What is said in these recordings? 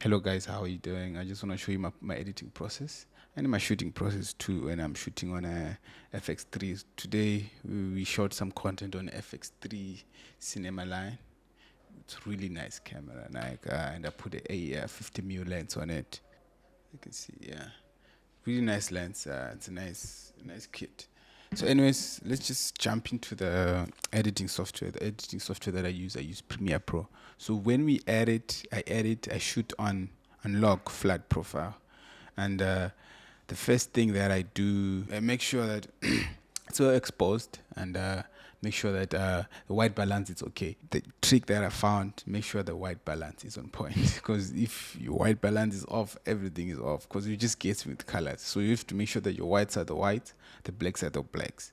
Hello guys, how are you doing? I just want to show you my editing process and my shooting process too when I'm shooting on a FX3. Today we shot some content on FX3 Cinema Line. It's a really nice camera, and I put a 50mm lens on it. You can see, yeah, really nice lens. It's a nice kit. So anyways, let's just jump into the editing software. The editing software that I use Premiere Pro. So when we edit, I shoot on log flat profile. And the first thing that I do, I make sure that it's well exposed and make sure that the white balance is okay. The trick that I found, make sure the white balance is on point. Because if your white balance is off, everything is off. Because you just guess with colors. So you have to make sure that your whites are the whites, the blacks are the blacks.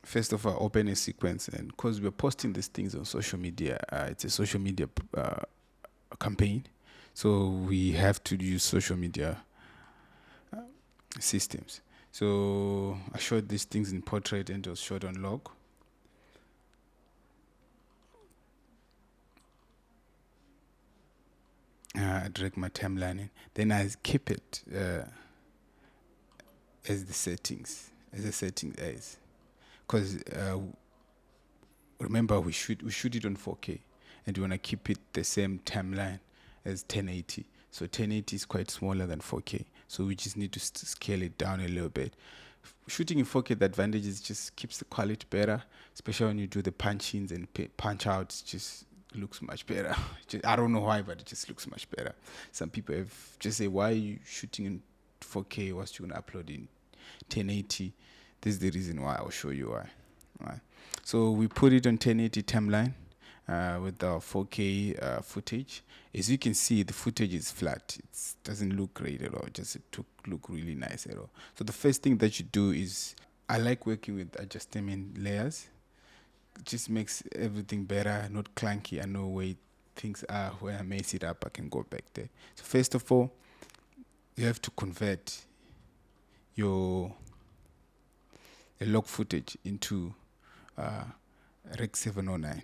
First of all, open a sequence, and because we're posting these things on social media, it's a social media campaign. So we have to use social media systems. So I shot these things in portrait and it was shot on log. I drag my timeline in. Then I keep it as the settings, as. Because remember we shoot it on 4K and we want to keep it the same timeline as 1080. So 1080 is quite smaller than 4K. So we just need to scale it down a little bit. Shooting in 4K, the advantage is just keeps the quality better, especially when you do the punch-ins and punch-outs. Just looks much better. I don't know why, but it just looks much better. Some people have just say, why are you shooting in 4K whilst you're going to upload in 1080? This is the reason why. I'll show you why. Right. So we put it on 1080 timeline with our 4K footage. As you can see, the footage is flat. It doesn't look great at all. It look really nice at all. So the first thing that you do is, I like working with adjustment layers. It just makes everything better, not clunky. I know where things are. When I mess it up, I can go back there. So first of all, you have to convert your log footage into Rec 709.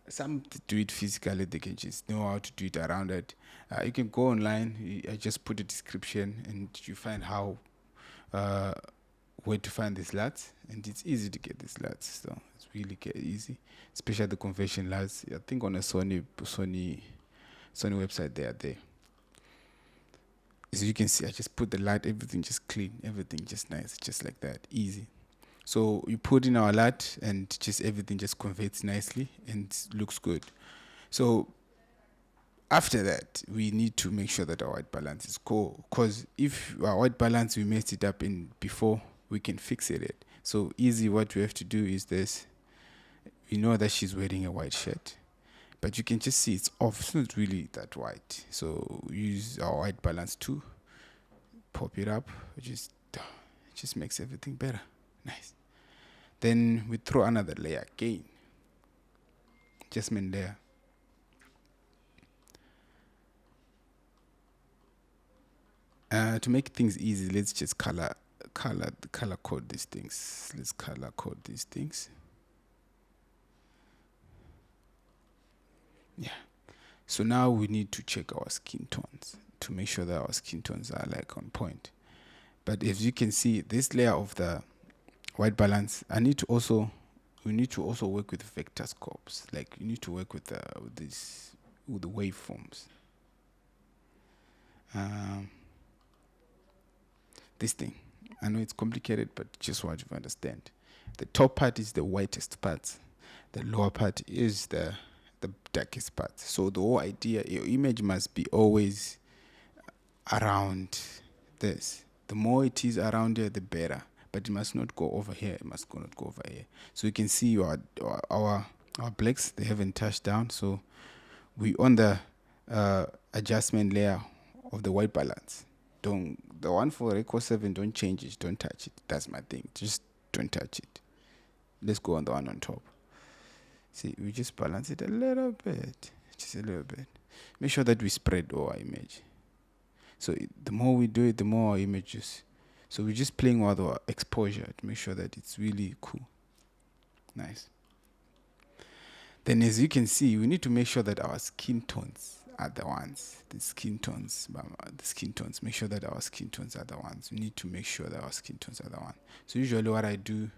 Some do it physically, they can just know how to do it around it. You can go online, I just put a description and you find how where to find these LUTs, and it's easy to get these LUTs. So it's really easy, especially the conversion LUTs. I think on a Sony website they are there. As you can see, I just put the light, everything just clean, everything just nice, just like that, easy. So you put in our LUT and just everything just converts nicely and looks good. So after that, we need to make sure that our white balance is cool. Because if our white balance, we messed it up in before, we can fix it. So easy, what we have to do is this. We know that she's wearing a white shirt, but you can just see it's off. It's not really that white. So use our white balance too. Pop it up. It just makes everything better. Nice. Then we throw another layer again. Adjustment layer. To make things easy, let's just color code these things. Let's color code these things. Yeah. So now we need to check our skin tones to make sure that our skin tones are like on point. But as you can see, this layer of the white balance, we need to also work with vector scopes. Like you need to work with the waveforms. This thing, I know it's complicated, but just want you to understand. The top part is the whitest part. The lower part is the darkest part. So the whole idea, your image must be always around this. The more it is around here, the better. But it must not go over here. It must not go over here. So you can see our blacks, they haven't touched down. So we on the adjustment layer of the white balance. The one for Record 7, don't change it, don't touch it. That's my thing. Just don't touch it. Let's go on the one on top. See, we just balance it a little bit. Just a little bit. Make sure that we spread our image. So the more we do it, the more our images. So we're just playing with our exposure to make sure that it's really cool. Nice. Then as you can see, we need to make sure that our skin tones are the ones, the skin tones, the skin tones. Make sure that our skin tones are the ones. We need to make sure that our skin tones are the one. So usually what I do,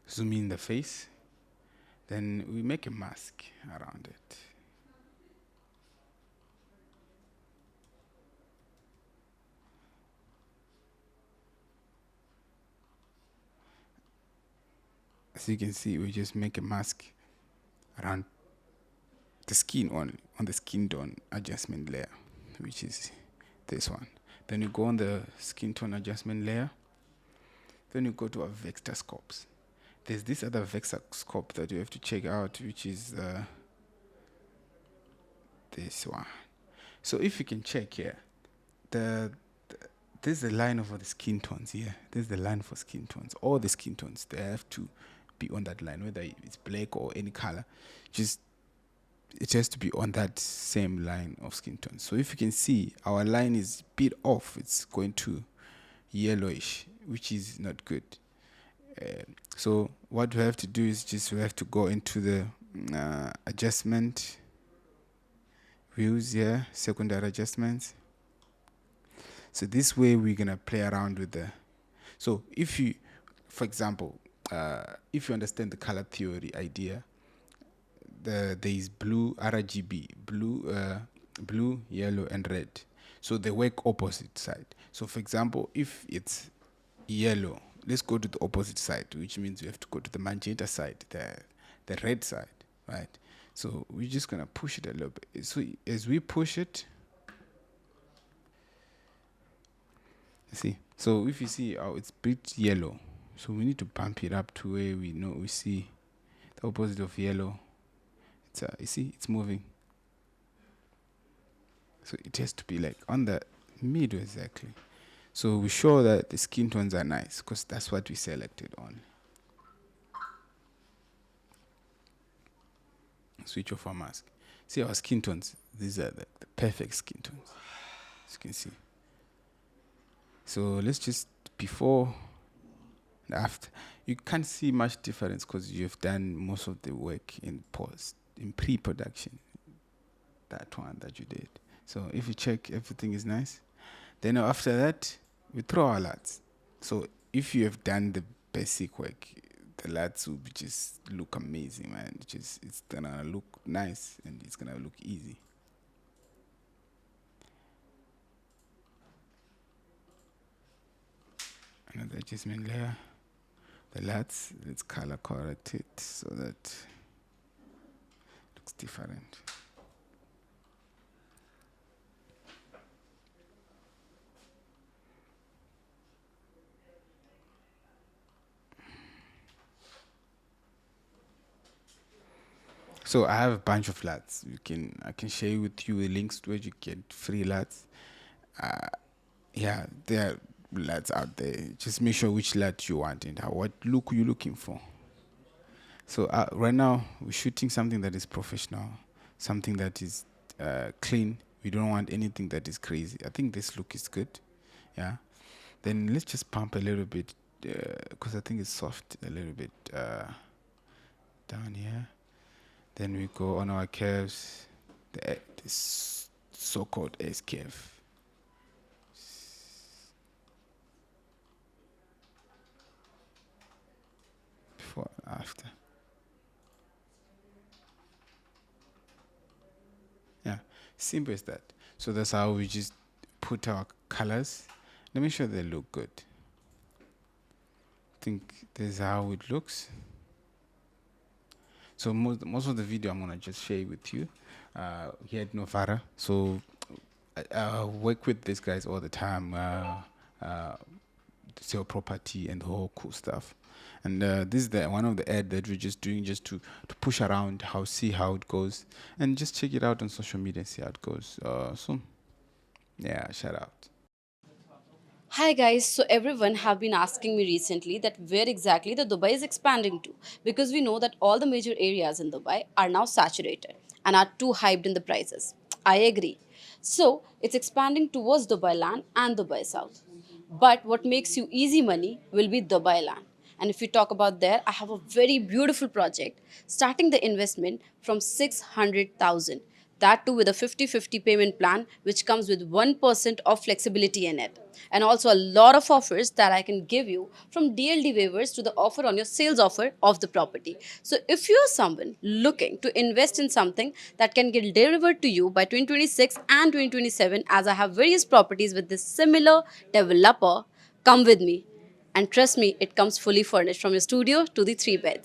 zoom in the face, then we make a mask around it. As you can see, we just make a mask around the skin only, on the skin tone adjustment layer, which is this one. Then you go on the skin tone adjustment layer. Then you go to our vector scopes. There's this other vector scope that you have to check out, which is this one. So if you can check here, there's the line over the skin tones here. There's the line for skin tones. All the skin tones, they have to be on that line, whether it's black or any color. Just it has to be on that same line of skin tones. So if you can see, our line is a bit off. It's going to yellowish, which is not good. So what we have to do is just we have to go into the adjustment views here, secondary adjustments. So this way we're gonna play around with the. So if you, for example, if you understand the color theory idea, there is blue RGB, blue, yellow, and red. So they work opposite side. So for example, if it's yellow, let's go to the opposite side, which means we have to go to the magenta side, the red side, right? So we're just gonna push it a little bit. So as we push it, see. So if you see, it's a bit yellow. So we need to bump it up to where we know we see the opposite of yellow. It's you see, it's moving. So it has to be like on the middle exactly. So we show that the skin tones are nice because that's what we selected on. Switch off our mask. See our skin tones. These are the perfect skin tones, as you can see. So let's just before and after. You can't see much difference because you've done most of the work in post, in pre-production. That one that you did. So if you check, everything is nice. Then after that, we throw our LUTs. So if you have done the basic work, the LUTs will just look amazing, man. It's gonna look nice and it's gonna look easy. Another adjustment layer. The LUTs, let's color correct it so that it looks different. So I have a bunch of LUTs. I can share with you the links to where you get free LUTs. Yeah, there are LUTs out there. Just make sure which LUT you want and what look you're looking for. So right now we're shooting something that is professional, something that is clean. We don't want anything that is crazy. I think this look is good. Yeah. Then let's just pump a little bit because I think it's soft a little bit down here. Then we go on our curves, this so-called S curve. Before and after. Yeah, simple as that. So that's how we just put our colors. Let me show they look good. I think this is how it looks. So most of the video I'm gonna just share with you here at Novara. So I work with these guys all the time, sell property and the whole cool stuff. And this is one of the ad that we're just doing just to push around, see how it goes, and just check it out on social media and see how it goes. So yeah, shout out. Hi guys, so everyone have been asking me recently that where exactly the Dubai is expanding to because we know that all the major areas in Dubai are now saturated and are too hyped in the prices. I agree. So it's expanding towards Dubai land and Dubai South. But what makes you easy money will be Dubai land. And if we talk about there, I have a very beautiful project starting the investment from 600,000. That too with a 50-50 payment plan, which comes with 1% of flexibility in it. And also a lot of offers that I can give you, from DLD waivers to the offer on your sales offer of the property. So if you're someone looking to invest in something that can get delivered to you by 2026 and 2027, as I have various properties with this similar developer, come with me. And trust me, it comes fully furnished from your studio to the three beds.